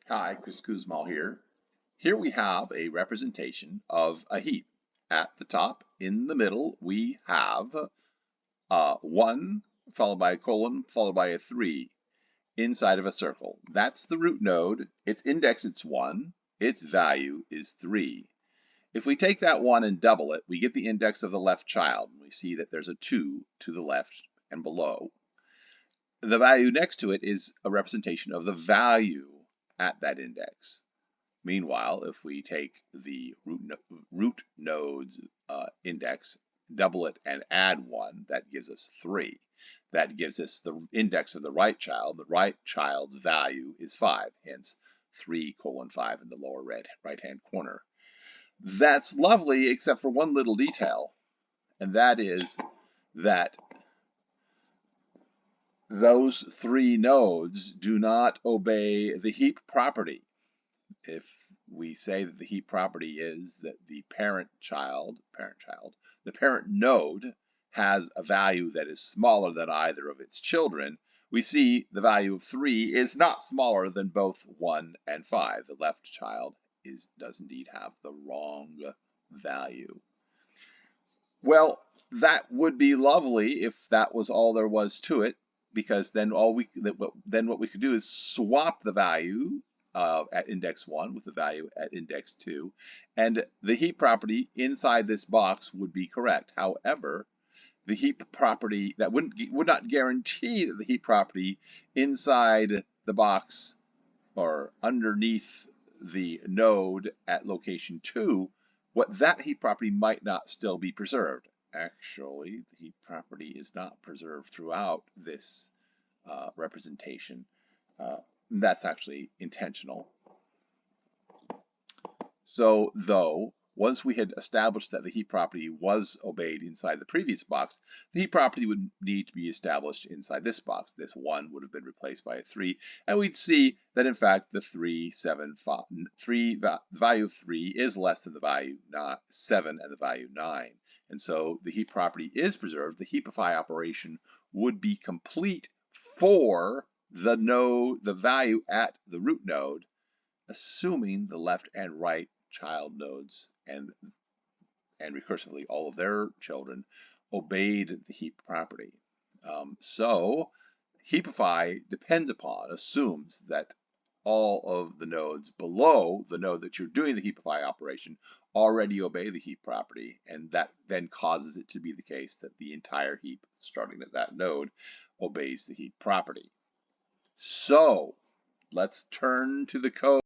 Hi, Chris Kuzmal here. Here we have a representation of a heap. At the top, in the middle, we have 1 followed by a colon followed by a 3 inside of a circle. That's the root node. Its index is 1. Its value is 3. If we take that 1 and double it, we get the index of the left child. We see that there's a 2 to the left and below. The value next to it is a representation of the value at that index. Meanwhile, if we take the root node's index, double it, and add 1, that gives us 3. That gives us the index of the right child. The right child's value is 5, hence 3:5 in the lower right-hand corner. That's lovely, except for one little detail, and that is that those 3 nodes do not obey the heap property. If we say that the heap property is that the parent node has a value that is smaller than either of its children, we see the value of 3 is not smaller than both 1 and 5. The left child does indeed have the wrong value. Well, that would be lovely if that was all there was to it, because then what we could do is swap the value at index 1 with the value at index 2, and the heap property inside this box would be correct. However, the heap property that would not guarantee that the heap property inside the box or underneath the node at location 2, what that heap property might not still be preserved. Actually, the heap property is not preserved throughout this representation. That's actually intentional. So, though, once we had established that the heap property was obeyed inside the previous box, the heap property would need to be established inside this box. This 1 would have been replaced by a 3, and we'd see that in fact the value of 3 is less than the value 7 and the value 9. And so the heap property is preserved. The heapify operation would be complete for the value at the root node, assuming the left and right child nodes and recursively all of their children obeyed the heap property. So heapify assumes that all of the nodes below the node that you're doing the heapify operation already obey the heap property, and that then causes it to be the case that the entire heap starting at that node obeys the heap property. So let's turn to the code.